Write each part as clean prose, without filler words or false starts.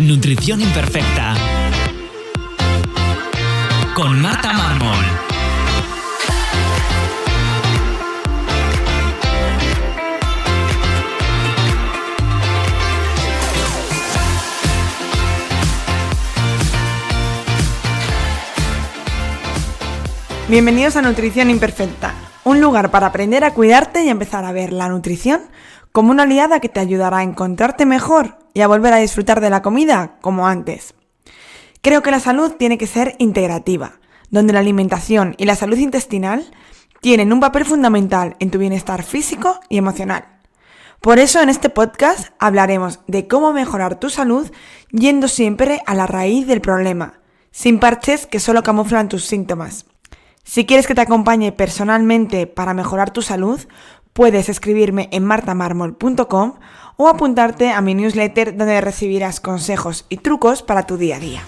Nutrición Imperfecta con Marta Mármol. Bienvenidos a Nutrición Imperfecta, un lugar para aprender a cuidarte y empezar a ver la nutrición como una aliada que te ayudará a encontrarte mejor y a volver a disfrutar de la comida como antes. Creo que la salud tiene que ser integrativa, donde la alimentación y la salud intestinal tienen un papel fundamental en tu bienestar físico y emocional. Por eso en este podcast hablaremos de cómo mejorar tu salud yendo siempre a la raíz del problema, sin parches que solo camuflan tus síntomas. Si quieres que te acompañe personalmente para mejorar tu salud, puedes escribirme en martamarmol.com o apuntarte a mi newsletter donde recibirás consejos y trucos para tu día a día.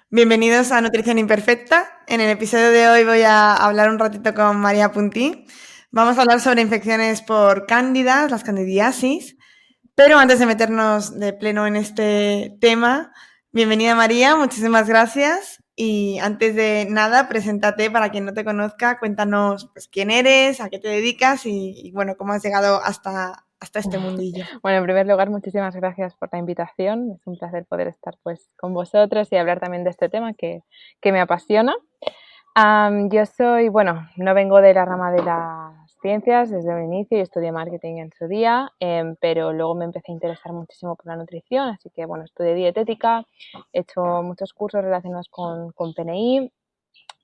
Bienvenidos a Nutrición Imperfecta. En el episodio de hoy voy a hablar un ratito con María Puntí. Vamos a hablar sobre infecciones por cándidas, las candidiasis. Pero antes de meternos de pleno en este tema, bienvenida María, muchísimas gracias. Y antes de nada, preséntate para quien no te conozca, cuéntanos pues, quién eres, a qué te dedicas y bueno, cómo has llegado hasta este mundillo. Bueno, en primer lugar, muchísimas gracias por la invitación. Es un placer poder estar pues con vosotros y hablar también de este tema que me apasiona. Yo soy, bueno, no vengo de la rama de las ciencias desde el inicio, yo estudié marketing en su día, pero luego me empecé a interesar muchísimo por la nutrición, así que bueno, estudié dietética, he hecho muchos cursos relacionados con PNI,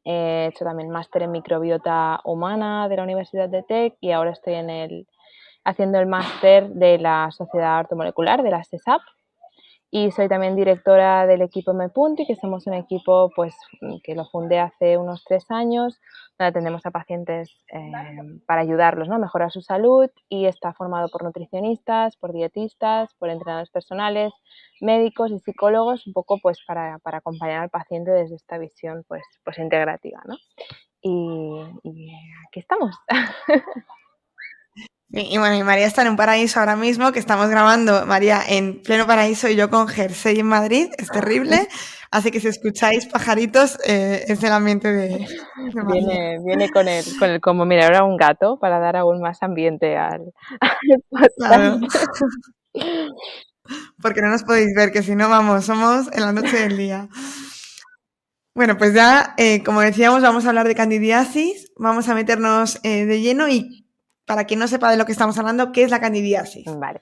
he hecho también máster en microbiota humana de la Universidad de Tec y ahora estoy haciendo el máster de la Sociedad Ortomolecular, de la SESAP. Y soy también directora del equipo MePunti, que somos un equipo pues, que lo fundé hace unos 3 años, donde atendemos a pacientes para ayudarlos, ¿no?, a mejorar su salud, y está formado por nutricionistas, por dietistas, por entrenadores personales, médicos y psicólogos, un poco pues, para acompañar al paciente desde esta visión pues integrativa, ¿no? Y aquí estamos. Y bueno, y María está en un paraíso ahora mismo, que estamos grabando, María, en pleno paraíso y yo con jersey en Madrid, es terrible, así que si escucháis pajaritos, es el ambiente de María. Viene con el como mira, ahora un gato para dar aún más ambiente al Claro, podcast. porque no nos podéis ver, que si no, vamos, somos en la noche del día. Bueno, pues ya, como decíamos, vamos a hablar de candidiasis, vamos a meternos de lleno y para quien no sepa de lo que estamos hablando, ¿qué es la candidiasis? Vale.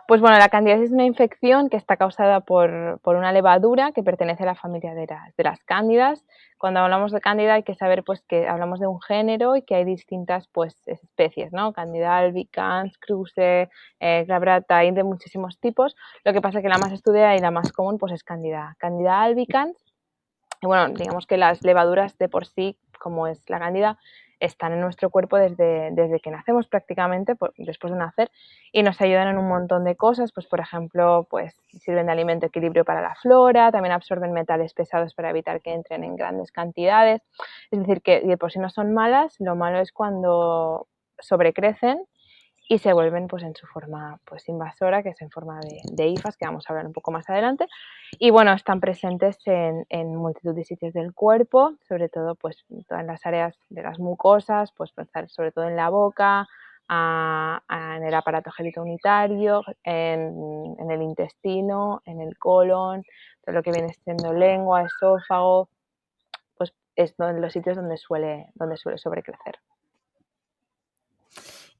Pues bueno, la candidiasis es una infección que está causada por una levadura que pertenece a la familia de las cándidas. Cuando hablamos de cándida hay que saber pues que hablamos de un género y que hay distintas pues especies, ¿no? Candida albicans, kruse, glabrata, hay de muchísimos tipos. Lo que pasa es que la más estudiada y la más común pues es Candida albicans. Y bueno, digamos que las levaduras de por sí, como es la cándida, están en nuestro cuerpo desde que nacemos prácticamente, después de nacer, y nos ayudan en un montón de cosas, pues por ejemplo, pues sirven de alimento equilibrio para la flora, también absorben metales pesados para evitar que entren en grandes cantidades, es decir, que de por sí no son malas, lo malo es cuando sobrecrecen y se vuelven pues en su forma pues invasora, que es en forma de hifas, que vamos a hablar un poco más adelante. Y bueno, están presentes en multitud de sitios del cuerpo, sobre todo pues en todas las áreas de las mucosas, pues pensar sobre todo en la boca, en el aparato genitounitario, en el intestino, en el colon, todo lo que viene siendo lengua, esófago, pues es en los sitios donde suele sobrecrecer.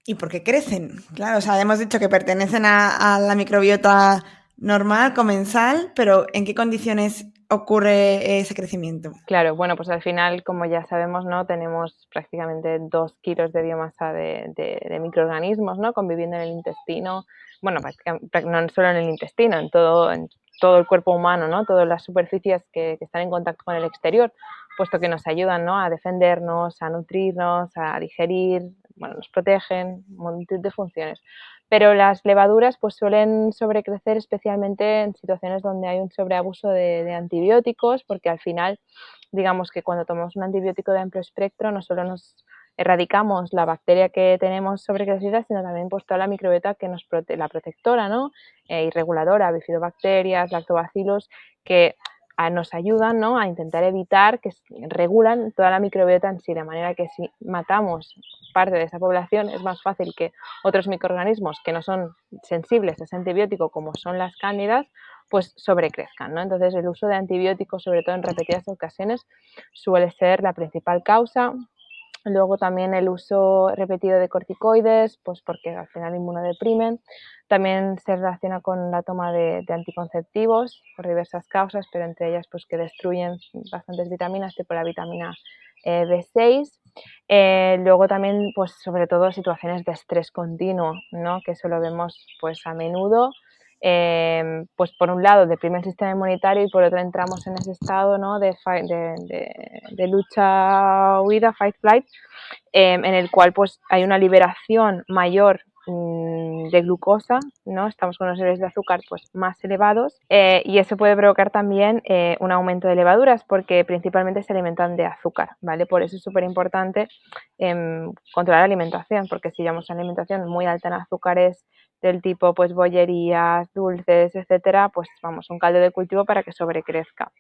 ¿Y por qué crecen? Claro, o sea, hemos dicho que pertenecen a la microbiota normal, comensal, pero ¿en qué condiciones ocurre ese crecimiento? Claro, bueno, pues al final, como ya sabemos, ¿no?, tenemos prácticamente 2 kilos de biomasa de microorganismos, ¿no?, conviviendo en el intestino, bueno, no solo en el intestino, en todo el cuerpo humano, ¿no?, todas las superficies que están en contacto con el exterior, puesto que nos ayudan, ¿no?, a defendernos, a nutrirnos, a digerir, bueno, nos protegen, un montón de funciones. Pero las levaduras pues suelen sobrecrecer especialmente en situaciones donde hay un sobreabuso de antibióticos, porque al final, digamos que cuando tomamos un antibiótico de amplio espectro no solo nos erradicamos la bacteria que tenemos sobrecrecida, sino también pues toda la microbiota que nos la protectora, ¿no? Y reguladora, bifidobacterias, lactobacillus, que nos ayudan, ¿no?, a intentar evitar que regulan toda la microbiota en sí, de manera que si matamos parte de esa población es más fácil que otros microorganismos que no son sensibles a ese antibiótico, como son las cándidas, pues sobrecrezcan, ¿no? Entonces el uso de antibióticos, sobre todo en repetidas ocasiones, suele ser la principal causa. Luego también el uso repetido de corticoides, pues porque al final inmunodeprimen. También se relaciona con la toma de anticonceptivos por diversas causas, pero entre ellas pues que destruyen bastantes vitaminas, tipo la vitamina B6. Luego también, pues sobre todo situaciones de estrés continuo, ¿no?, que eso lo vemos pues a menudo. Pues por un lado deprime el sistema inmunitario y por otro entramos en ese estado, ¿no?, de lucha, huida, fight, flight, en el cual pues hay una liberación mayor de glucosa, ¿no? Estamos con los niveles de azúcar pues más elevados, y eso puede provocar también un aumento de levaduras, porque principalmente se alimentan de azúcar, ¿vale? Por eso es súper importante controlar la alimentación, porque si llevamos una alimentación muy alta en azúcares del tipo pues bollerías, dulces, etcétera, pues vamos, un caldo de cultivo para que sobrecrezca.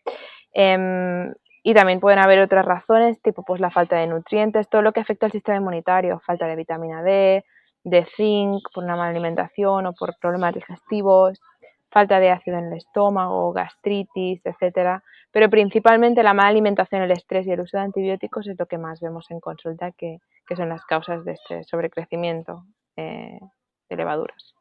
Y también pueden haber otras razones, tipo pues la falta de nutrientes, todo lo que afecta al sistema inmunitario, falta de vitamina D, de zinc, por una mala alimentación o por problemas digestivos, falta de ácido en el estómago, gastritis, etcétera. Pero principalmente la mala alimentación, el estrés y el uso de antibióticos es lo que más vemos en consulta, que son las causas de este sobrecrecimiento de levaduras.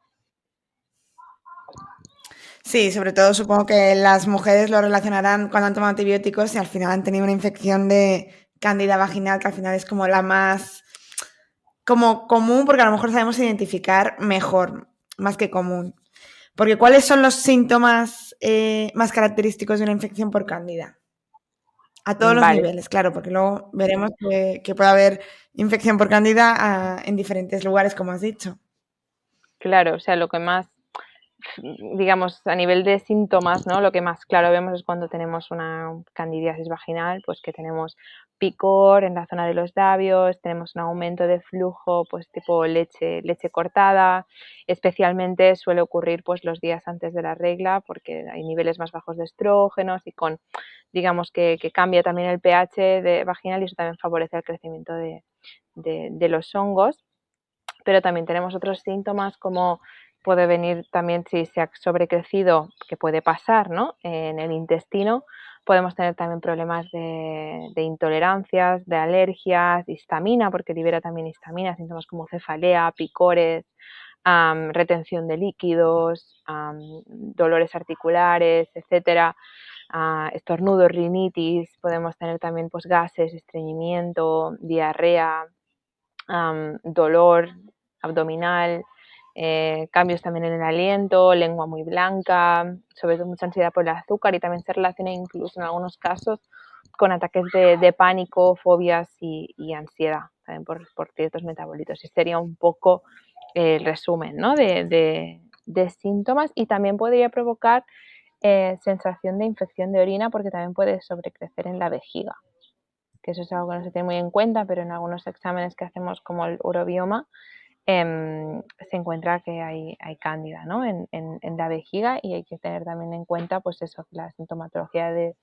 Sí, sobre todo supongo que las mujeres lo relacionarán cuando han tomado antibióticos y al final han tenido una infección de cándida vaginal, que al final es como la más como común, porque a lo mejor sabemos identificar mejor, más que común. Porque ¿cuáles son los síntomas más característicos de una infección por cándida? A todos los Vale, niveles, claro, porque luego veremos que puede haber infección por cándida en diferentes lugares, como has dicho. claro, o sea, lo que más, digamos, a nivel de síntomas, ¿no?, lo que más claro vemos es cuando tenemos una candidiasis vaginal, pues que tenemos picor en la zona de los labios, tenemos un aumento de flujo, pues tipo leche cortada. Especialmente suele ocurrir pues los días antes de la regla, porque hay niveles más bajos de estrógenos y digamos que cambia también el pH vaginal, y eso también favorece el crecimiento de los hongos. Pero también tenemos otros síntomas, como puede venir también si se ha sobrecrecido, que puede pasar, ¿no?, en el intestino. Podemos tener también problemas de intolerancias, de alergias, histamina, porque libera también histamina, síntomas como cefalea, picores, retención de líquidos, dolores articulares, etcétera, estornudos, rinitis. Podemos tener también pues gases, estreñimiento, diarrea, dolor abdominal, cambios también en el aliento, lengua muy blanca, sobre todo mucha ansiedad por el azúcar, y también se relaciona incluso en algunos casos con ataques de pánico, fobias y ansiedad, también por ciertos metabolitos. Y sería un poco el resumen, ¿no?, de síntomas. Y también podría provocar sensación de infección de orina, porque también puede sobrecrecer en la vejiga, que eso es algo que no se tiene muy en cuenta, pero en algunos exámenes que hacemos, como el urobioma, se encuentra que hay cándida, ¿no?, en la vejiga, y hay que tener también en cuenta pues eso, que la sintomatología de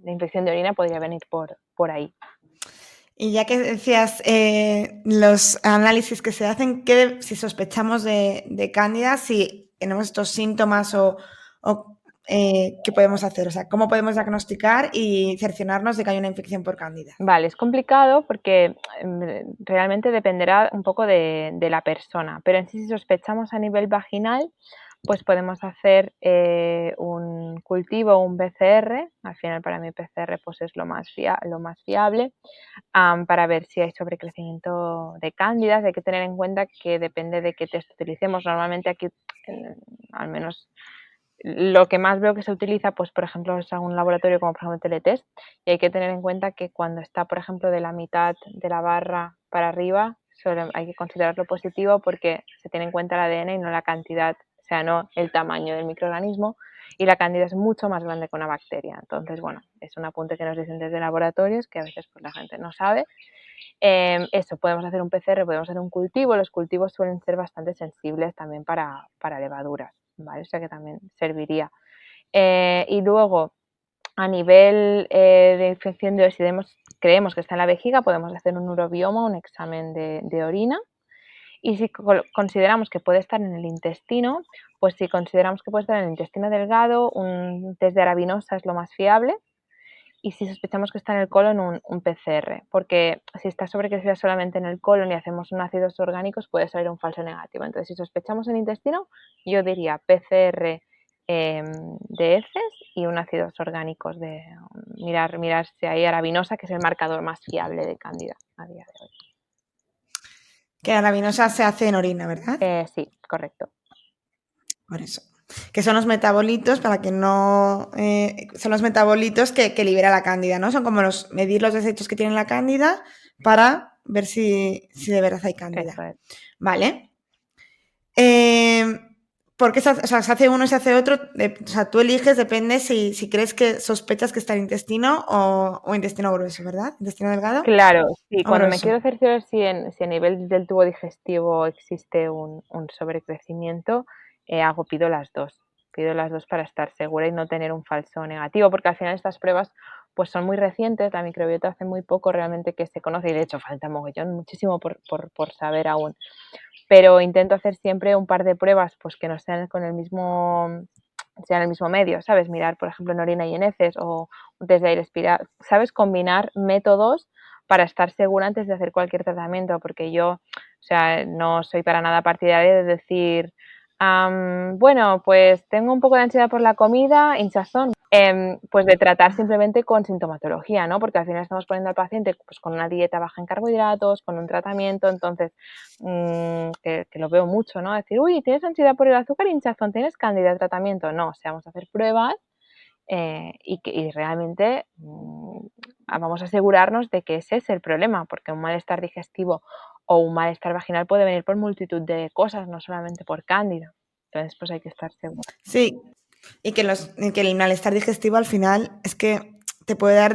infección de orina podría venir por ahí. Y ya que decías los análisis que se hacen, si sospechamos de cándida, si tenemos estos síntomas ¿qué podemos hacer? O sea, ¿cómo podemos diagnosticar y cerciorarnos de que hay una infección por cándida? Vale, es complicado porque realmente dependerá un poco de la persona, pero en sí, si sospechamos a nivel vaginal, pues podemos hacer un cultivo, un PCR. Al final, para mí PCR pues es lo más fiable, para ver si hay sobrecrecimiento de cándidas. Hay que tener en cuenta que depende de qué test utilicemos. Normalmente aquí, al menos lo que más veo que se utiliza, pues por ejemplo, es un laboratorio como por ejemplo Teletest, y hay que tener en cuenta que cuando está, por ejemplo, de la mitad de la barra para arriba, hay que considerarlo positivo, porque se tiene en cuenta el ADN y no la cantidad, o sea, no el tamaño del microorganismo, y la cándida es mucho más grande que una bacteria. Entonces, bueno, es un apunte que nos dicen desde laboratorios, que a veces pues la gente no sabe. Eso, podemos hacer un PCR, podemos hacer un cultivo. Los cultivos suelen ser bastante sensibles también para levaduras, ¿vale? O sea que también serviría. Y luego, a nivel de infección de si creemos que está en la vejiga, podemos hacer un urobioma, un examen de orina. Y si consideramos que puede estar en el intestino, pues si consideramos que puede estar en el intestino delgado, un test de arabinosa es lo más fiable. Y si sospechamos que está en el colon, un PCR, porque si está sobrecrecida solamente en el colon y hacemos un ácidos orgánicos, puede salir un falso negativo. Entonces, si sospechamos en intestino, yo diría PCR de heces y un ácidos orgánicos de mirar si hay arabinosa, que es el marcador más fiable de Cándida a día de hoy. Que la arabinosa se hace en orina, ¿verdad? Sí, correcto. Por eso. Que son los metabolitos, para que no... son los metabolitos que libera la cándida, ¿no? Son como medir los desechos que tiene la cándida para ver si de verdad hay cándida. Eso es. Vale. Porque se hace uno y se hace otro. O sea, tú eliges, depende si crees que sospechas que está en intestino o intestino grueso, ¿verdad? Intestino delgado. Claro, sí. O Cuando me grueso. quiero cerciorar si a nivel del tubo digestivo existe un sobrecrecimiento, pido las dos. Pido las dos para estar segura y no tener un falso negativo, porque al final estas pruebas pues son muy recientes, la microbiota hace muy poco realmente que se conoce y de hecho falta mogollón, muchísimo por saber aún. Pero intento hacer siempre un par de pruebas pues que no sean con el mismo medio, ¿sabes? Mirar, por ejemplo, en orina y en heces o desde aire expirado, ¿sabes? Combinar métodos para estar segura antes de hacer cualquier tratamiento, porque yo, o sea, no soy para nada partidaria de decir, bueno, pues tengo un poco de ansiedad por la comida, hinchazón, pues de tratar simplemente con sintomatología, ¿no? Porque al final estamos poniendo al paciente pues con una dieta baja en carbohidratos, con un tratamiento, entonces, que lo veo mucho, ¿no? Decir, uy, ¿tienes ansiedad por el azúcar, hinchazón, tienes cándida, tratamiento? No, o sea, vamos a hacer pruebas y realmente vamos a asegurarnos de que ese es el problema, porque un malestar digestivo o un malestar vaginal puede venir por multitud de cosas, no solamente por cándida. Entonces, pues hay que estar seguro. Sí, y que el malestar digestivo al final es que te puede dar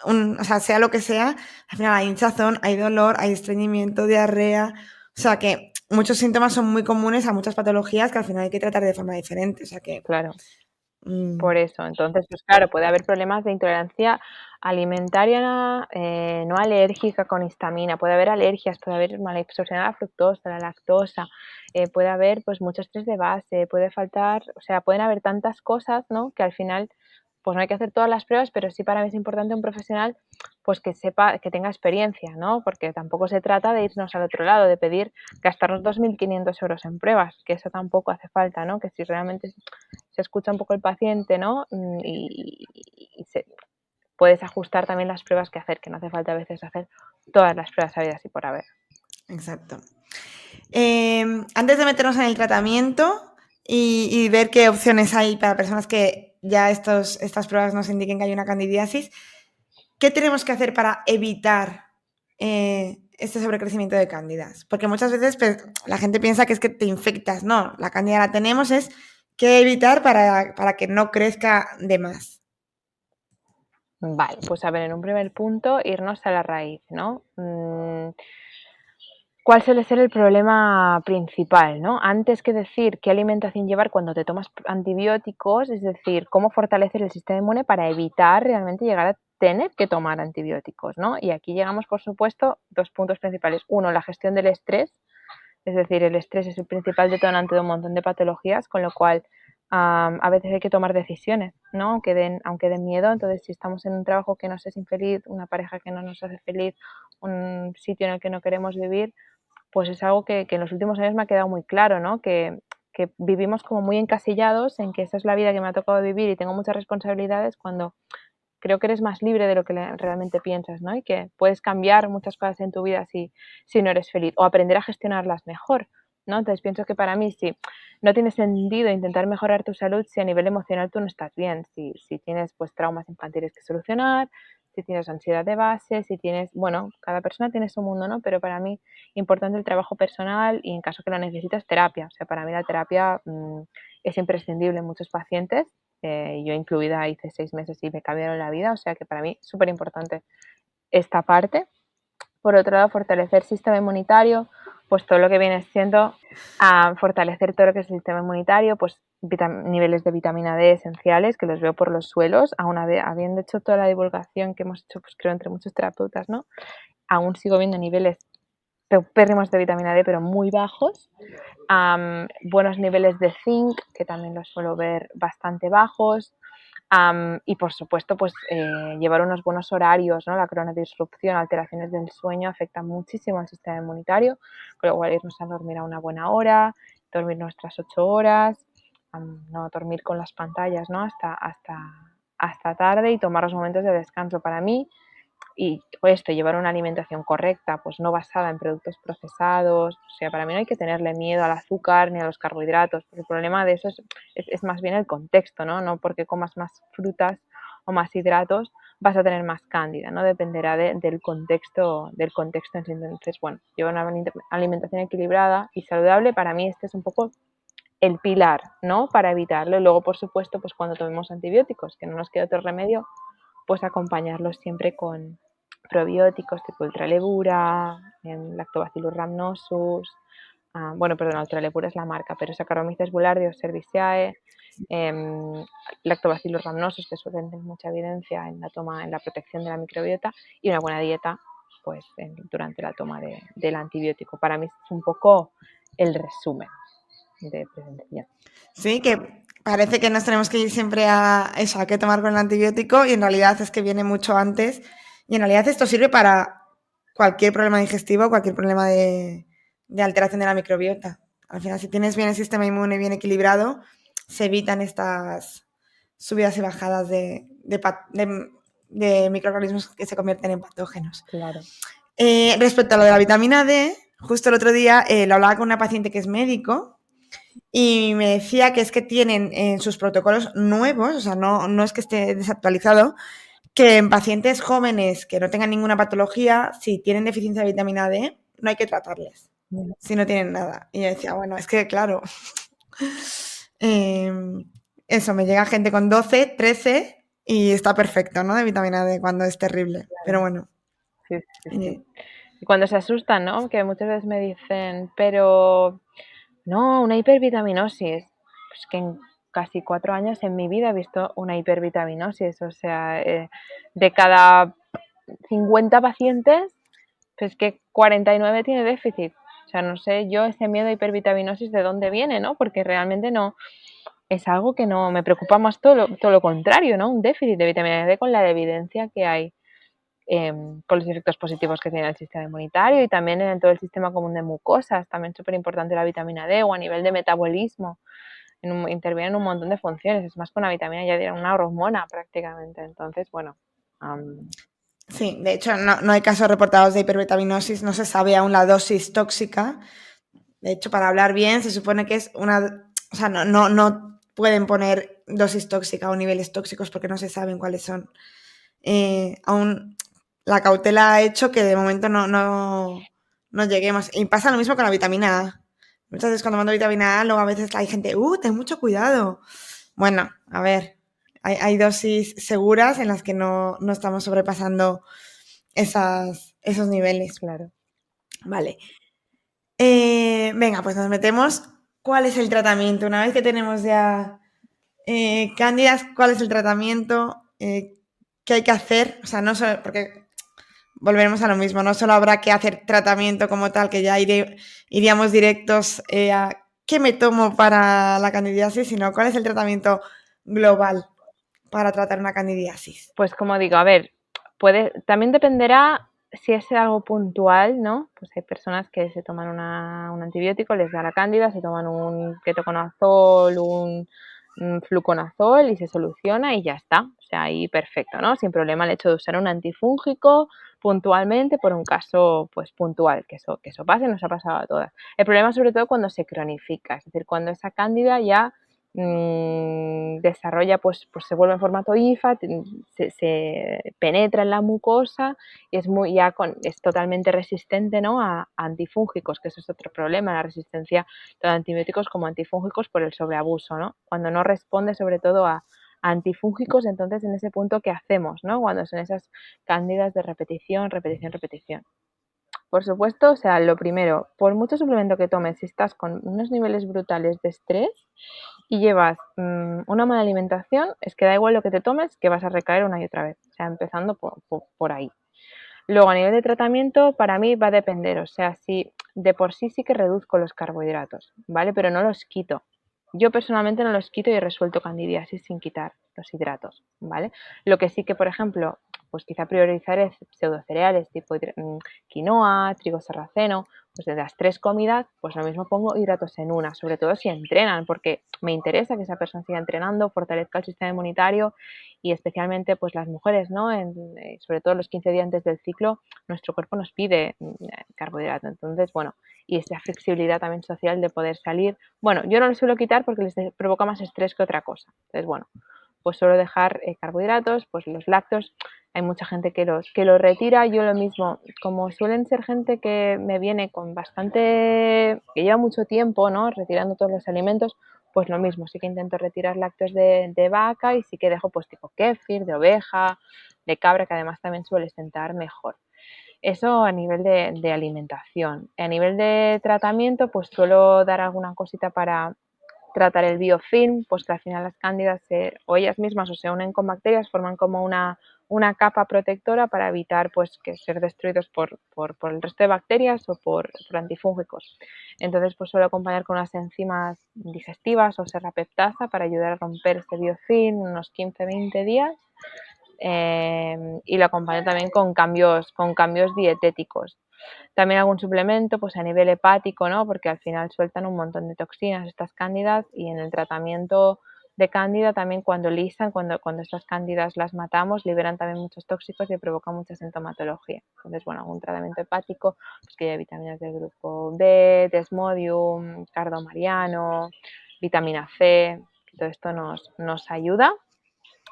o sea, sea lo que sea, al final hay hinchazón, hay dolor, hay estreñimiento, diarrea, o sea que muchos síntomas son muy comunes a muchas patologías que al final hay que tratar de forma diferente, o sea que... Claro. Por eso, entonces, pues claro, puede haber problemas de intolerancia alimentaria no alérgica con histamina, puede haber alergias, puede haber malabsorción a la fructosa, a la lactosa, puede haber pues mucho estrés de base, puede faltar, o sea, pueden haber tantas cosas, ¿no? Que al final pues no hay que hacer todas las pruebas, pero sí para mí es importante un profesional pues que sepa, que tenga experiencia, ¿no? Porque tampoco se trata de irnos al otro lado, de pedir gastarnos 2.500 euros en pruebas, que eso tampoco hace falta, ¿no? Que si realmente se escucha un poco el paciente, ¿no? Y puedes ajustar también las pruebas que hacer, que no hace falta a veces hacer todas las pruebas habidas y por haber. Exacto. Antes de meternos en el tratamiento y ver qué opciones hay para personas que ya estas pruebas nos indiquen que hay una candidiasis, ¿qué tenemos que hacer para evitar este sobrecrecimiento de cándidas? Porque muchas veces pues, la gente piensa que es que te infectas. No, la cándida la tenemos, es qué evitar para que no crezca de más. Vale, pues a ver, en un primer punto, irnos a la raíz, ¿no? ¿Cuál suele ser el problema principal, ¿no? Antes que decir qué alimentación llevar cuando te tomas antibióticos, es decir, cómo fortalecer el sistema inmune para evitar realmente llegar a tener que tomar antibióticos, ¿no? Y aquí llegamos, por supuesto, dos puntos principales. Uno, la gestión del estrés, es decir, el estrés es el principal detonante de un montón de patologías, con lo cual a veces hay que tomar decisiones, ¿no? Aunque den miedo. Entonces, si estamos en un trabajo que nos es infeliz, una pareja que no nos hace feliz, un sitio en el que no queremos vivir, pues es algo que en los últimos años me ha quedado muy claro, ¿no? Que vivimos como muy encasillados en que esa es la vida que me ha tocado vivir y tengo muchas responsabilidades cuando creo que eres más libre de lo que realmente piensas, ¿no? Y que puedes cambiar muchas cosas en tu vida si no eres feliz o aprender a gestionarlas mejor, ¿no? Entonces pienso que para mí si no tiene sentido intentar mejorar tu salud si a nivel emocional tú no estás bien, si tienes pues traumas infantiles que solucionar, si tienes ansiedad de base, si tienes, bueno, cada persona tiene su mundo, ¿no? Pero para mí importante el trabajo personal y en caso que lo necesites terapia, o sea, para mí la terapia es imprescindible en muchos pacientes. Yo incluida hice 6 meses y me cambiaron la vida, o sea que para mí es súper importante esta parte. Por otro lado, fortalecer el sistema inmunitario, pues todo lo que viene siendo fortalecer todo lo que es el sistema inmunitario, pues niveles de vitamina D esenciales, que los veo por los suelos, aún habiendo hecho toda la divulgación que hemos hecho, pues creo, entre muchos terapeutas, ¿no? Aún sigo viendo niveles paupérrimos de vitamina D, pero muy bajos. Buenos niveles de zinc, que también los suelo ver bastante bajos. Y por supuesto, pues llevar unos buenos horarios, ¿no? La cronodisrupción, alteraciones del sueño afectan muchísimo al sistema inmunitario, con lo cual irnos a dormir a una buena hora, dormir nuestras 8 horas, no dormir con las pantallas, ¿no? hasta tarde y tomar los momentos de descanso. Para mí, y esto, llevar una alimentación correcta, pues no basada en productos procesados, o sea, para mí no hay que tenerle miedo al azúcar ni a los carbohidratos, porque el problema de eso es más bien el contexto, ¿no? No porque comas más frutas o más hidratos vas a tener más cándida, ¿no? Dependerá del contexto en sí. Entonces, bueno, llevar una alimentación equilibrada y saludable, para mí este es un poco el pilar, ¿no? Para evitarlo. Y luego, por supuesto, pues cuando tomemos antibióticos, que no nos queda otro remedio, pues acompañarlos siempre con probióticos tipo ultralevura, lactobacillus rhamnosus, bueno, perdón, ultralevura es la marca, pero Saccharomyces boulardii, cerevisiae, lactobacillus rhamnosus, que suelen tener mucha evidencia en la protección de la microbiota, y una buena dieta pues durante la toma del antibiótico. Para mí es un poco el resumen de prevención. Sí, que parece que nos tenemos que ir siempre a eso, a qué tomar con el antibiótico, y en realidad es que viene mucho antes. Y en realidad esto sirve para cualquier problema digestivo, cualquier problema de alteración de la microbiota. Al final, si tienes bien el sistema inmune bien equilibrado, se evitan estas subidas y bajadas de microorganismos que se convierten en patógenos. Claro. Respecto a lo de la vitamina D, justo el otro día lo hablaba con una paciente que es médico y me decía que es que tienen en sus protocolos nuevos, o sea, no es que esté desactualizado, que en pacientes jóvenes que no tengan ninguna patología, si tienen deficiencia de vitamina D, no hay que tratarles, si no tienen nada. Y yo decía, bueno, es que claro, eso, me llega gente con 12, 13 y está perfecto, ¿no? De vitamina D cuando es terrible, claro. Pero bueno. Sí. Y cuando se asustan, ¿no? Que muchas veces me dicen, pero no, una hipervitaminosis. Pues que en casi 4 años en mi vida he visto una hipervitaminosis. O sea, de cada 50 pacientes, pues que 49 tiene déficit. O sea, no sé yo ese miedo a hipervitaminosis de dónde viene, ¿no? Porque realmente no es algo que no me preocupa, más todo lo contrario, ¿no? Un déficit de vitamina D con la evidencia que hay. Con los efectos positivos que tiene el sistema inmunitario y también en todo el sistema común de mucosas, también súper importante la vitamina D, o a nivel de metabolismo, interviene en un montón de funciones, es más que una vitamina, ya diría una hormona prácticamente. Entonces, bueno. Sí, de hecho no hay casos reportados de hipervitaminosis, no se sabe aún la dosis tóxica. De hecho, para hablar bien se supone que es una, o sea, no pueden poner dosis tóxica o niveles tóxicos porque no se saben cuáles son. Aún la cautela ha hecho que de momento no lleguemos. Y pasa lo mismo con la vitamina A. Muchas veces cuando mando vitamina A, luego a veces hay gente, ten mucho cuidado. Bueno, a ver, hay dosis seguras en las que no estamos sobrepasando esos niveles. Claro. Vale. Venga, pues nos metemos. ¿Cuál es el tratamiento? Una vez que tenemos ya cándidas, ¿cuál es el tratamiento? ¿Qué hay que hacer? O sea, no solo, porque volveremos a lo mismo, no solo habrá que hacer tratamiento como tal, que ya iríamos directos a qué me tomo para la candidiasis, sino cuál es el tratamiento global para tratar una candidiasis. Pues como digo, a ver, también dependerá si es algo puntual, ¿no? Pues hay personas que se toman un antibiótico, les da la cándida, se toman un ketoconazol, un fluconazol y se soluciona y ya está. O sea, ahí perfecto, ¿no? Sin problema el hecho de usar un antifúngico puntualmente por un caso pues puntual, que eso pase, nos ha pasado a todas. El problema sobre todo cuando se cronifica, es decir, cuando esa cándida ya desarrolla, pues se vuelve en formato IFA, se penetra en la mucosa y es totalmente resistente, ¿no? a antifúngicos, que eso es otro problema, la resistencia tanto a antibióticos como a antifúngicos por el sobreabuso, ¿no? Cuando no responde sobre todo a antifúngicos, entonces en ese punto, ¿qué hacemos, ¿no? Cuando son esas cándidas de repetición. por supuesto, o sea, lo primero, por mucho suplemento que tomes, si estás con unos niveles brutales de estrés y llevas una mala alimentación, es que da igual lo que te tomes, que vas a recaer una y otra vez. O sea, empezando por ahí. Luego, a nivel de tratamiento, para mí va a depender. O sea, si de por sí que reduzco los carbohidratos, ¿vale? Pero no los quito. Yo personalmente no los quito y he resuelto candidiasis sin quitar los hidratos, ¿vale? Lo que sí que, por ejemplo, pues quizá priorizaré pseudocereales tipo quinoa, trigo sarraceno, pues de las 3 comidas, pues lo mismo pongo hidratos en una, sobre todo si entrenan, porque me interesa que esa persona siga entrenando, fortalezca el sistema inmunitario y especialmente pues las mujeres, ¿no? Sobre todo los 15 días antes del ciclo, nuestro cuerpo nos pide carbohidrato, entonces, bueno, y esa flexibilidad también social de poder salir. Bueno, yo no lo suelo quitar porque les provoca más estrés que otra cosa, entonces, bueno, pues suelo dejar carbohidratos, pues los lácteos, hay mucha gente que los retira, yo lo mismo, como suelen ser gente que me viene con bastante, que lleva mucho tiempo, ¿no? Retirando todos los alimentos, pues lo mismo, sí que intento retirar lácteos de vaca y sí que dejo pues tipo kéfir, de oveja, de cabra, que además también suele sentar mejor. Eso a nivel de alimentación. A nivel de tratamiento, pues suelo dar alguna cosita para tratar el biofilm, pues que al final las cándidas o ellas mismas o se unen con bacterias, forman como una capa protectora para evitar pues que ser destruidos por el resto de bacterias o por antifúngicos. Entonces pues suelo acompañar con unas enzimas digestivas o serrapeptasa para ayudar a romper este biofilm unos 15-20 días. Y lo acompaño también con cambios dietéticos. También algún suplemento pues a nivel hepático, ¿no? Porque al final sueltan un montón de toxinas estas cándidas y en el tratamiento de cándida también cuando lisan, cuando estas cándidas las matamos, liberan también muchos tóxicos y provocan mucha sintomatología. Entonces, bueno, algún tratamiento hepático, pues que haya vitaminas del grupo B, desmodium, cardomariano, vitamina C, todo esto nos ayuda.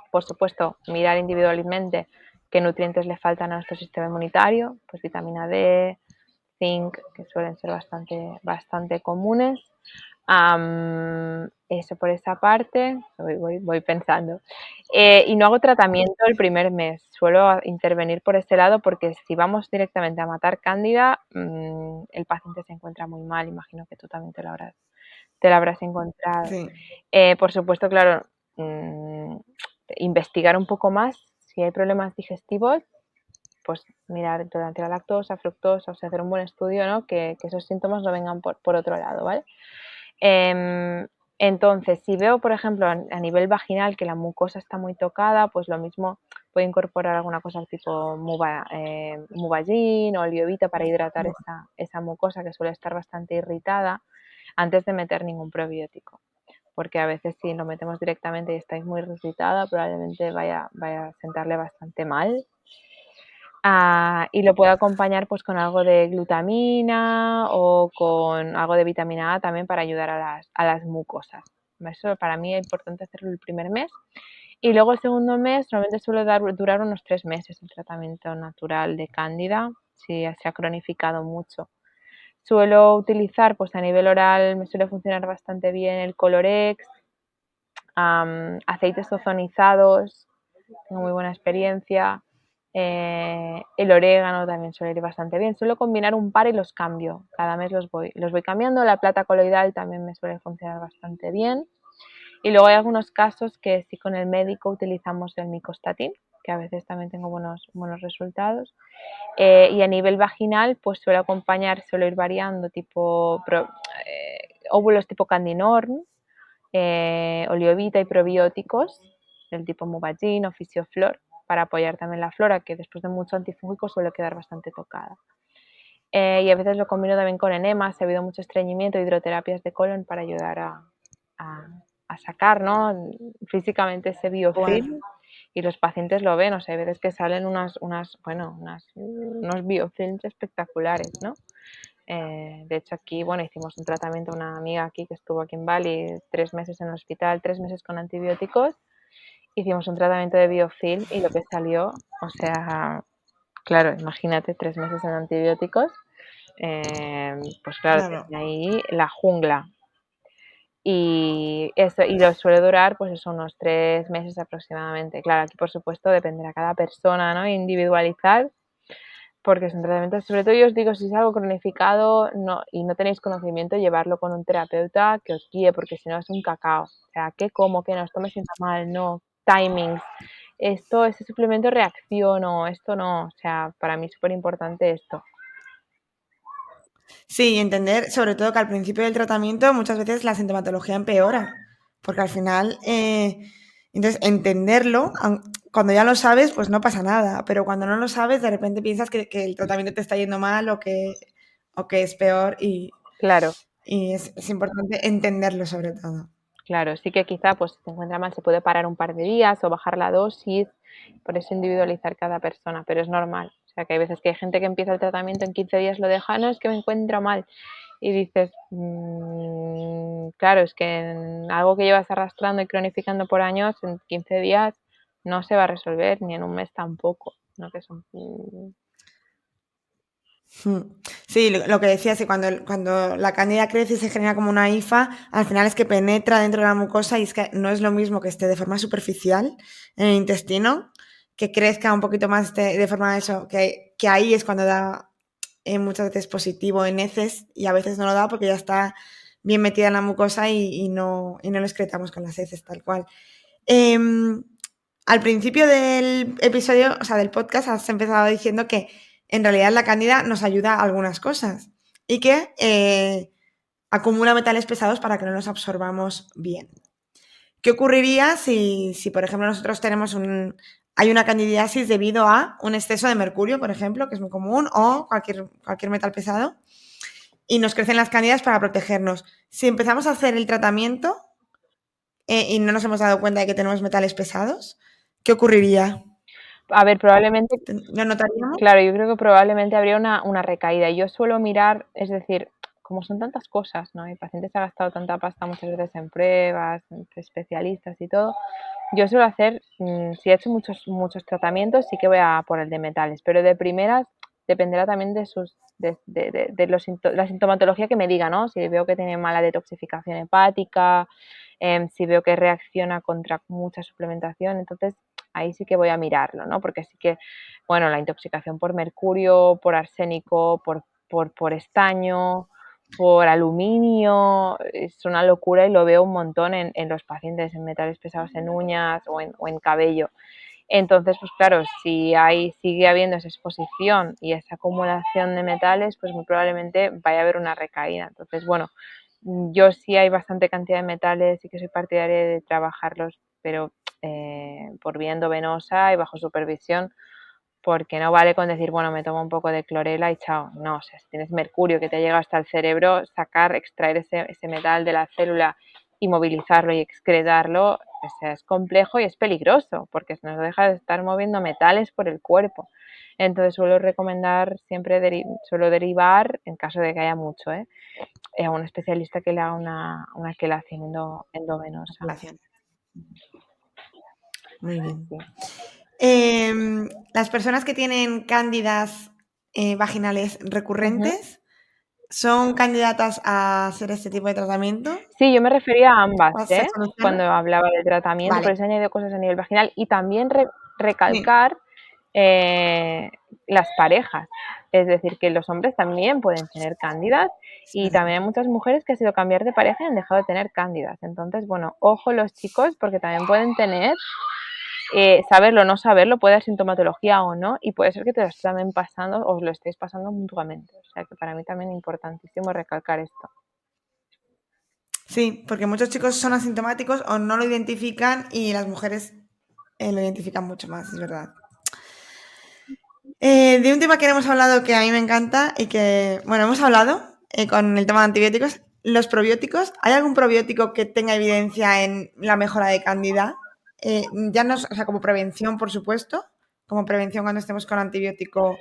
Por supuesto, mirar individualmente qué nutrientes le faltan a nuestro sistema inmunitario, pues vitamina D, zinc, que suelen ser bastante comunes. Eso por esa parte, voy pensando. Y no hago tratamiento el primer mes, suelo intervenir por este lado porque si vamos directamente a matar cándida, el paciente se encuentra muy mal, imagino que tú también te la habrás encontrado. Sí. Por supuesto, claro, investigar un poco más si hay problemas digestivos, pues mirar intolerancia a la lactosa, fructosa, o sea, hacer un buen estudio, ¿no? Que esos síntomas no vengan por otro lado, ¿vale? Entonces, si veo, por ejemplo, a nivel vaginal que la mucosa está muy tocada, pues lo mismo puedo incorporar alguna cosa tipo Muvagin o Liovita para hidratar esa mucosa que suele estar bastante irritada antes de meter ningún probiótico. Porque a veces si lo metemos directamente y estáis muy irritada, probablemente vaya a sentarle bastante mal. Y lo puedo acompañar pues con algo de glutamina o con algo de vitamina A también para ayudar a las mucosas. Eso para mí es importante hacerlo el primer mes. Y luego el segundo mes normalmente suele durar unos 3 meses el tratamiento natural de cándida, si se ha cronificado mucho. Suelo utilizar pues a nivel oral, me suele funcionar bastante bien el Colorex, aceites ozonizados, tengo muy buena experiencia. El orégano también suele ir bastante bien. Suelo combinar un par y los cambio. Cada mes los voy cambiando. La plata coloidal también me suele funcionar bastante bien. Y luego hay algunos casos que sí con el médico utilizamos el micostatin, que a veces también tengo buenos resultados. Y a nivel vaginal, pues suelo ir variando tipo óvulos tipo Candinorm, Oliovita y probióticos del tipo Mubagin o Fisioflor para apoyar también la flora, que después de mucho antifúngico suele quedar bastante tocada. Y a veces lo combino también con enemas, ha habido mucho estreñimiento, hidroterapias de colon para ayudar a sacar, ¿no? Físicamente ese biofilm. Bueno. Y los pacientes lo ven, o sea, hay veces que salen unos biofilms espectaculares, ¿no? De hecho aquí, bueno, hicimos un tratamiento a una amiga aquí que estuvo aquí en Bali 3 meses en el hospital, 3 meses con antibióticos, hicimos un tratamiento de biofilm y lo que salió, o sea, claro, imagínate 3 meses en antibióticos, pues claro, tenía ahí la jungla. Y eso, y lo suele durar pues eso, unos 3 meses aproximadamente. Claro, aquí por supuesto dependerá cada persona, ¿no? Individualizar, porque son tratamientos, sobre todo yo os digo, si es algo cronificado y no tenéis conocimiento, llevarlo con un terapeuta que os guíe, porque si no es un cacao. O sea, ¿qué como? ¿Qué no? Esto me sienta mal, no. Timings. Este suplemento reacciono, esto no. O sea, para mí es súper importante esto. Sí, entender sobre todo que al principio del tratamiento muchas veces la sintomatología empeora, porque al final, entonces entenderlo, cuando ya lo sabes, pues no pasa nada, pero cuando no lo sabes, de repente piensas que el tratamiento te está yendo mal o que es peor Claro. y es importante entenderlo sobre todo. Claro, sí que quizá pues si se encuentra mal se puede parar un par de días o bajar la dosis, por eso individualizar cada persona, pero es normal. O sea, que hay veces que hay gente que empieza el tratamiento en 15 días lo deja, no, es que me encuentro mal. Y dices, claro, es que en algo que llevas arrastrando y cronificando por años, en 15 días no se va a resolver, ni en un mes tampoco. ¿No? Que son, Sí, lo que decía, sí, cuando la cándida crece y se genera como una hifa, al final es que penetra dentro de la mucosa y es que no es lo mismo que esté de forma superficial en el intestino, que crezca un poquito más de forma eso, que ahí es cuando da muchas veces positivo en heces y a veces no lo da porque ya está bien metida en la mucosa y no lo excretamos con las heces tal cual. Al principio del episodio, o sea, del podcast, has empezado diciendo que en realidad la cándida nos ayuda a algunas cosas y que acumula metales pesados para que no los absorbamos bien. ¿Qué ocurriría si por ejemplo, nosotros hay una candidiasis debido a un exceso de mercurio, por ejemplo, que es muy común, o cualquier metal pesado, y nos crecen las cándidas para protegernos? Si empezamos a hacer el tratamiento y no nos hemos dado cuenta de que tenemos metales pesados, ¿qué ocurriría? A ver, probablemente, ¿Lo notaríamos? claro, yo creo que probablemente habría una recaída. Yo suelo mirar, es decir, como son tantas cosas, ¿no? El paciente se ha gastado tanta pasta muchas veces en pruebas, entre especialistas y todo. Yo suelo hacer, si he hecho muchos tratamientos, sí que voy a por el de metales, pero de primeras dependerá también de la sintomatología que me diga, ¿no? Si veo que tiene mala detoxificación hepática, si veo que reacciona contra mucha suplementación, entonces ahí sí que voy a mirarlo, ¿no? Porque sí que, bueno, la intoxicación por mercurio, por arsénico, por estaño, por aluminio, es una locura y lo veo un montón en los pacientes, en metales pesados en uñas o en cabello. Entonces, pues claro, si sigue habiendo esa exposición y esa acumulación de metales, pues muy probablemente vaya a haber una recaída. Entonces, bueno, yo sí hay bastante cantidad de metales y que soy partidaria de trabajarlos, pero por vía endovenosa y bajo supervisión, porque no vale con decir, bueno, me tomo un poco de clorela y chao. No, o sea, si tienes mercurio que te llega hasta el cerebro, extraer ese metal de la célula y movilizarlo y excretarlo, o sea, es complejo y es peligroso, porque se nos deja de estar moviendo metales por el cuerpo. Entonces suelo recomendar siempre, suelo derivar, en caso de que haya mucho, a un especialista que le haga una quelación endovenosa. Muy bien. Sí. Las personas que tienen cándidas vaginales recurrentes, Uh-huh. ¿son candidatas a hacer este tipo de tratamiento? Sí, yo me refería a ambas, ¿Se soluciona? cuando hablaba de tratamiento, por Vale. eso he añadido cosas a nivel vaginal y también Sí. recalcar las parejas, es decir, que los hombres también pueden tener cándidas y también hay muchas mujeres que han sido cambiar de pareja y han dejado de tener cándidas. Entonces, bueno, ojo los chicos porque también pueden tener, saberlo o no saberlo, puede dar sintomatología o no y puede ser que te lo estén pasando o os lo estéis pasando mutuamente. O sea que para mí también es importantísimo recalcar esto. Sí, porque muchos chicos son asintomáticos o no lo identifican y las mujeres lo identifican mucho más, es verdad. De un tema que no hemos hablado que a mí me encanta y que, bueno, hemos hablado con el tema de antibióticos, los probióticos. ¿Hay algún probiótico que tenga evidencia en la mejora de cándida? Ya no, o sea, como prevención, por supuesto, como prevención cuando estemos con antibiótico,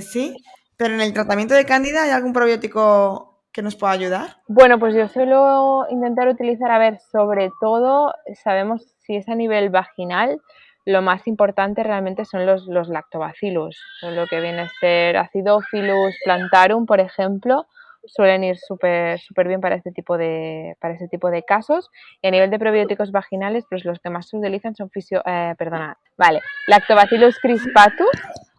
sí, pero en el tratamiento de cándida, ¿hay algún probiótico que nos pueda ayudar? Bueno, pues yo suelo intentar utilizar, a ver, sobre todo, sabemos si es a nivel vaginal, lo más importante realmente son los lactobacillus, son lo que viene a ser Acidophilus plantarum, por ejemplo, suelen ir súper bien para este tipo de casos. Y a nivel de probióticos vaginales, pues los que más se utilizan son Lactobacillus crispatus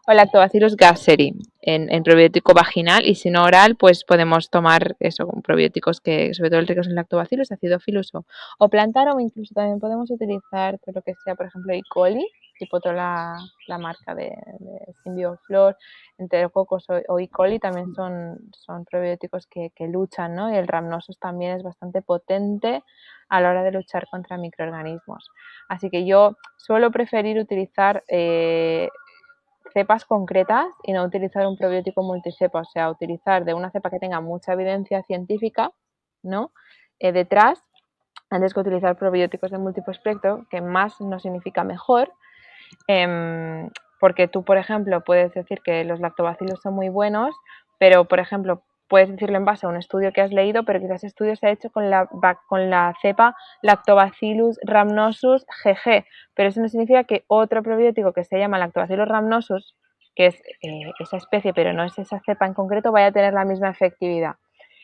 o Lactobacillus gasseri en probiótico vaginal, y si no oral, pues podemos tomar eso, con probióticos que sobre todo el ricos en lactobacillus, acidófilos o plantarum, o incluso también podemos utilizar todo lo que sea, por ejemplo, E. coli, tipo toda la marca de Symbioflor, Enterococos o E. coli también son probióticos que luchan, ¿no? Y el Rhamnosus también es bastante potente a la hora de luchar contra microorganismos. Así que yo suelo preferir utilizar cepas concretas y no utilizar un probiótico multicepa, o sea, utilizar de una cepa que tenga mucha evidencia científica, ¿no? Detrás, antes que utilizar probióticos de múltiplo espectro, que más no significa mejor, porque tú, por ejemplo, puedes decir que los lactobacilos son muy buenos, pero, por ejemplo, puedes decirlo en base a un estudio que has leído, pero quizás ese estudio se ha hecho con la cepa Lactobacillus rhamnosus GG, pero eso no significa que otro probiótico que se llama Lactobacillus rhamnosus, que es esa especie, pero no es esa cepa en concreto, vaya a tener la misma efectividad.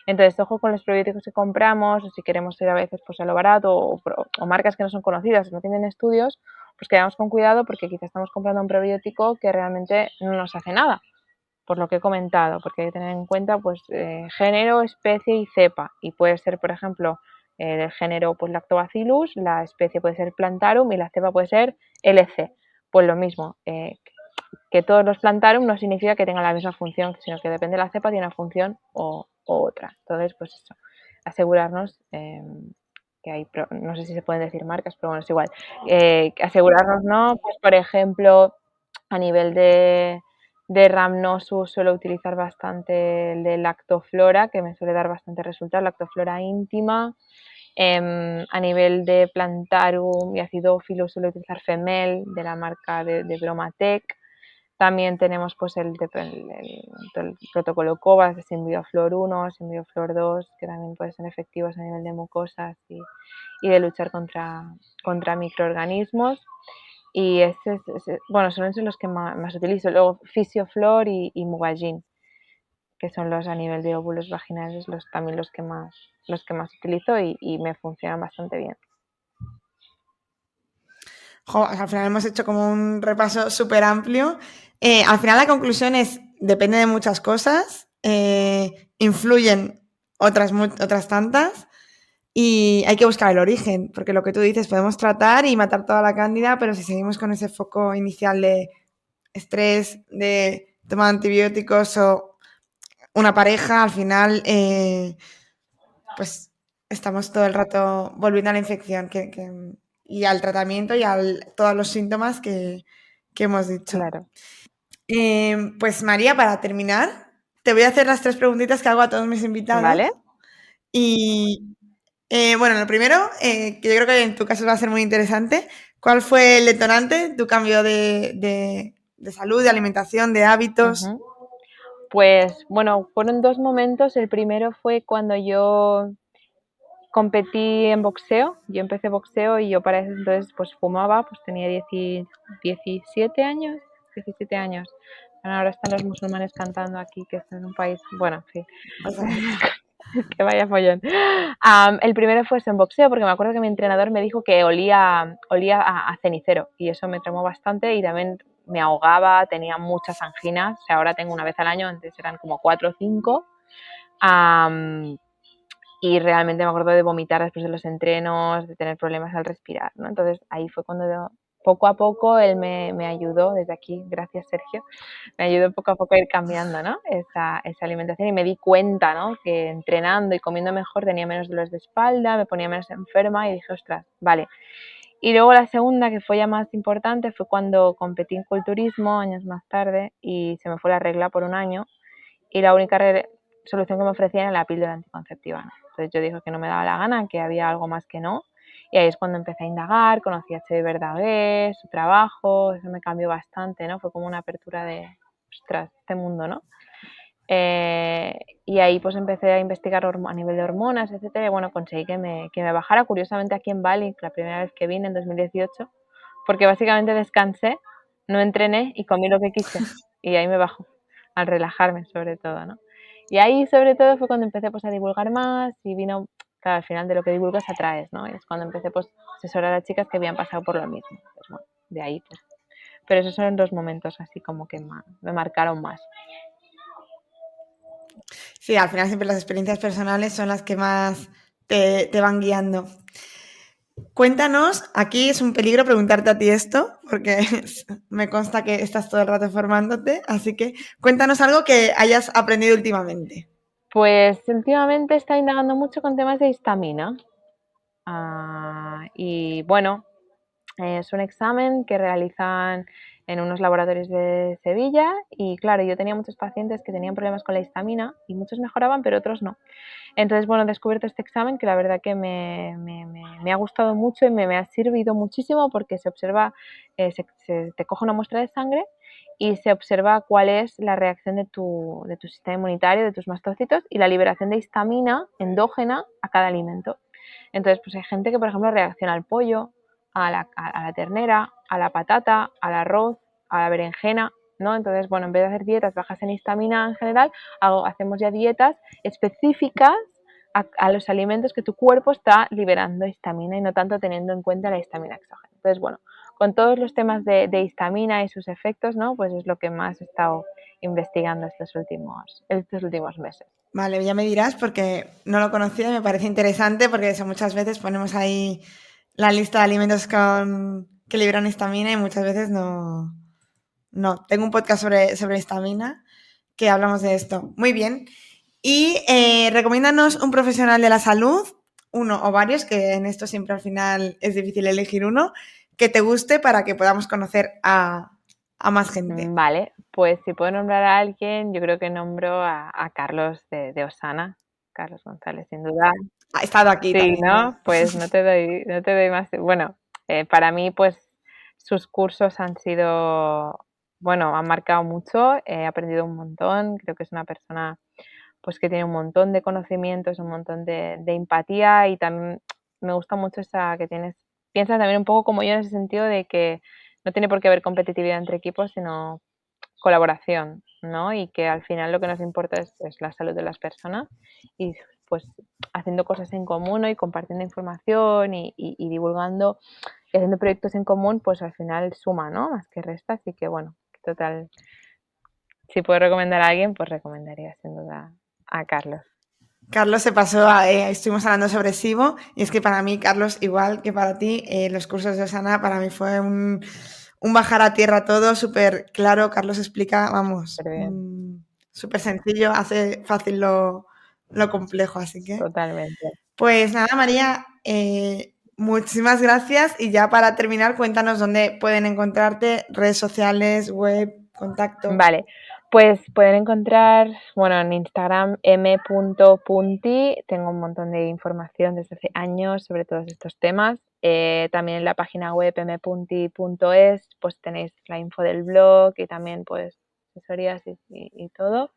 Entonces, ojo con los probióticos que compramos, o si queremos ir a veces pues, a lo barato, o marcas que no son conocidas, no tienen estudios, pues quedamos con cuidado porque quizás estamos comprando un probiótico que realmente no nos hace nada, por lo que he comentado, porque hay que tener en cuenta pues género, especie y cepa, y puede ser, por ejemplo, del género pues Lactobacillus, la especie puede ser Plantarum y la cepa puede ser LC. Pues lo mismo, que todos los Plantarum no significa que tengan la misma función, sino que depende de la cepa, tiene una función o otra. Entonces, pues eso, asegurarnos que hay, no sé si se pueden decir marcas, pero bueno, es igual. Asegurarnos, ¿no? Pues por ejemplo, a nivel de Rhamnosus suelo utilizar bastante el de Lactoflora, que me suele dar bastante resultado, Lactoflora íntima. A nivel de Plantarum y acidófilo suelo utilizar Femel de la marca de Bromatec. También tenemos pues el protocolo COVAX de Symbioflor 1, Symbioflor 2, que también pueden ser efectivos a nivel de mucosas y de luchar contra microorganismos. Y bueno, son esos los que más utilizo. Luego Fisioflor y Mugajin, que son los a nivel de óvulos vaginales, también los que más utilizo y me funcionan bastante bien. Al final hemos hecho como un repaso súper amplio. Al final la conclusión es, depende de muchas cosas, influyen otras tantas y hay que buscar el origen, porque lo que tú dices, podemos tratar y matar toda la cándida, pero si seguimos con ese foco inicial de estrés, de tomar antibióticos o una pareja, al final pues estamos todo el rato volviendo a la infección y al tratamiento y a todos los síntomas que hemos dicho. Claro. Pues María, para terminar, te voy a hacer las 3 preguntitas que hago a todos mis invitados. Vale. Y bueno, lo primero, que yo creo que en tu caso va a ser muy interesante, ¿cuál fue el detonante, tu cambio de salud, de alimentación, de hábitos? Pues bueno, fueron 2 momentos. El primero fue cuando yo competí en boxeo. Yo empecé boxeo y yo para ese entonces pues fumaba, pues tenía 17 años. Ahora están los musulmanes cantando aquí, que están en un país, bueno, en fin. Que vaya follón. El primero fue en boxeo, porque me acuerdo que mi entrenador me dijo que olía a cenicero, y eso me tremó bastante, y también me ahogaba, tenía muchas anginas. O sea, ahora tengo una vez al año, antes eran como 4 o 5. Y realmente me acuerdo de vomitar después de los entrenos, de tener problemas al respirar, ¿no? Entonces ahí fue cuando poco a poco él me ayudó, desde aquí, gracias Sergio, me ayudó poco a poco a ir cambiando, ¿no? esa alimentación, y me di cuenta, ¿no? Que entrenando y comiendo mejor tenía menos dolores de espalda, me ponía menos enferma, y dije, ostras, vale. Y luego la segunda, que fue ya más importante, fue cuando competí en culturismo años más tarde y se me fue la regla por un año, y la única solución que me ofrecían era la píldora anticonceptiva, ¿no? Entonces yo dije que no me daba la gana, que había algo más que no. Y ahí es cuando empecé a indagar, conocí a Cheve Verdaguer, su trabajo, eso me cambió bastante, ¿no? Fue como una apertura de, ostras, este mundo, ¿no? Y ahí pues empecé a investigar a nivel de hormonas, etcétera, y bueno, conseguí que me bajara, curiosamente aquí en Bali, la primera vez que vine en 2018, porque básicamente descansé, no entrené y comí lo que quise, y ahí me bajó, al relajarme sobre todo, ¿no? Y ahí sobre todo fue cuando empecé pues a divulgar más, y vino, claro, al final de lo que divulgas atraes, ¿no? Y es cuando empecé pues a asesorar a chicas que habían pasado por lo mismo. Pues bueno, de ahí pues pero esos son los momentos así como que me marcaron más. Sí, al final siempre las experiencias personales son las que más te van guiando. Cuéntanos, aquí es un peligro preguntarte a ti esto, porque me consta que estás todo el rato formándote, así que cuéntanos algo que hayas aprendido últimamente. Pues últimamente está indagando mucho con temas de histamina. Y bueno, es un examen que realizan en unos laboratorios de Sevilla y claro, yo tenía muchos pacientes que tenían problemas con la histamina y muchos mejoraban, pero otros no. Entonces, bueno, he descubierto este examen que la verdad que me ha gustado mucho y me ha servido muchísimo porque se observa, te coge una muestra de sangre y se observa cuál es la reacción de tu sistema inmunitario, de tus mastocitos y la liberación de histamina endógena a cada alimento. Entonces, pues hay gente que, por ejemplo, reacciona al pollo, a la ternera, a la patata, al arroz, a la berenjena, ¿no? Entonces, bueno, en vez de hacer dietas bajas en histamina en general, hacemos ya dietas específicas a los alimentos que tu cuerpo está liberando histamina y no tanto teniendo en cuenta la histamina exógena. Entonces, bueno, con todos los temas de histamina y sus efectos, ¿no? Pues es lo que más he estado investigando estos últimos meses. Vale, ya me dirás porque no lo conocía y me parece interesante porque eso, muchas veces ponemos ahí la lista de alimentos que liberan histamina y muchas veces no. Tengo un podcast sobre histamina que hablamos de esto. Muy bien. Y recomiéndanos un profesional de la salud, uno o varios, que en esto siempre al final es difícil elegir uno, que te guste para que podamos conocer a más gente. Vale, pues si puedo nombrar a alguien, yo creo que nombro a Carlos de Osana, Carlos González, sin duda. Ha estado aquí Sí, también. ¿no? Pues no te doy más. Bueno, para mí, pues sus cursos han sido, bueno, han marcado mucho, he aprendido un montón, creo que es una persona pues que tiene un montón de conocimientos, un montón de empatía y también me gusta mucho esa que piensas también un poco como yo en ese sentido de que no tiene por qué haber competitividad entre equipos, sino colaboración, ¿no? Y que al final lo que nos importa es la salud de las personas y pues haciendo cosas en común, ¿no? Y compartiendo información y divulgando y haciendo proyectos en común, pues al final suma, ¿no? Más que resta, así que bueno, total, si puedo recomendar a alguien, pues recomendaría sin duda a Carlos. Carlos se pasó, estuvimos hablando sobre SIBO y es que para mí, Carlos, igual que para ti, los cursos de Osana para mí fue un bajar a tierra todo, súper claro. Carlos explica, vamos, súper sencillo, hace fácil lo complejo, así que... Totalmente. Pues nada, María, muchísimas gracias y ya para terminar, cuéntanos dónde pueden encontrarte, redes sociales, web, contacto. Vale, pues pueden encontrar, bueno, en Instagram m.punti, tengo un montón de información desde hace años sobre todos estos temas. También en la página web mpunti.es pues tenéis la info del blog y también pues asesorías y todo.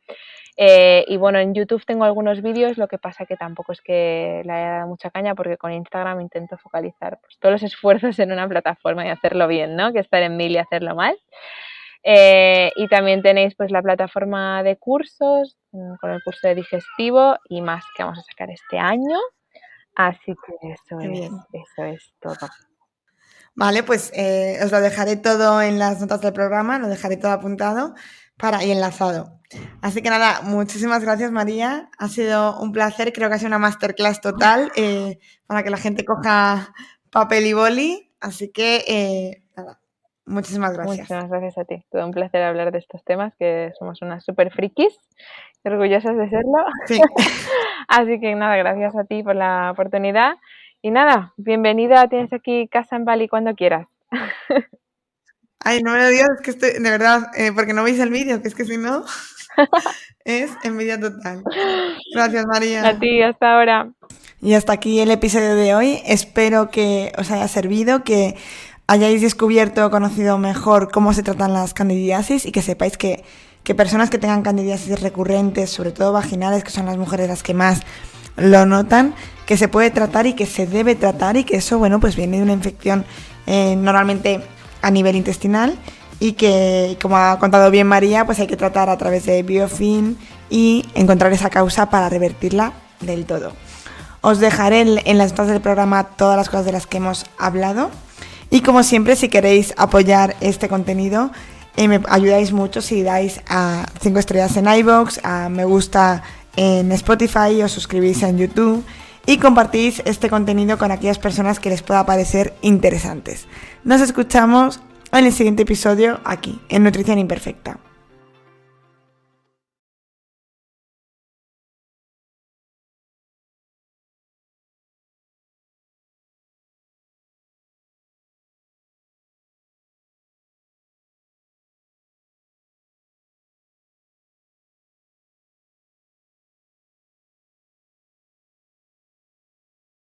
Y bueno, en YouTube tengo algunos vídeos, lo que pasa que tampoco es que le haya dado mucha caña porque con Instagram intento focalizar pues, todos los esfuerzos en una plataforma y hacerlo bien, ¿no? Que estar en mil y hacerlo mal. Y también tenéis pues la plataforma de cursos con el curso de digestivo y más que vamos a sacar este año. Así que eso es todo. Vale, pues os lo dejaré todo en las notas del programa, lo dejaré todo apuntado y enlazado. Así que nada, muchísimas gracias María, ha sido un placer, creo que ha sido una masterclass total para que la gente coja papel y boli, así que nada, muchísimas gracias. Muchísimas gracias a ti, todo un placer hablar de estos temas, que somos unas super frikis, orgullosas de serlo. Sí. Así que nada, gracias a ti por la oportunidad y nada, bienvenida, tienes aquí casa en Bali cuando quieras. Ay, no me lo digas, es que estoy, de verdad, porque no veis el vídeo, que es que si no, es envidia total. Gracias, María. A ti, hasta ahora. Y hasta aquí el episodio de hoy. Espero que os haya servido, que hayáis descubierto o conocido mejor cómo se tratan las candidiasis y que sepáis que personas que tengan candidiasis recurrentes, sobre todo vaginales, que son las mujeres las que más lo notan, que se puede tratar y que se debe tratar y que eso, bueno, pues viene de una infección normalmente a nivel intestinal y que, como ha contado bien María, pues hay que tratar a través de Biofin y encontrar esa causa para revertirla del todo. Os dejaré en las notas del programa todas las cosas de las que hemos hablado Y como siempre, si queréis apoyar este contenido, me ayudáis mucho si dais a 5 estrellas en iVoox, a me gusta en Spotify, os suscribís en YouTube y compartís este contenido con aquellas personas que les pueda parecer interesantes. Nos escuchamos en el siguiente episodio aquí, en Nutrición Imperfecta.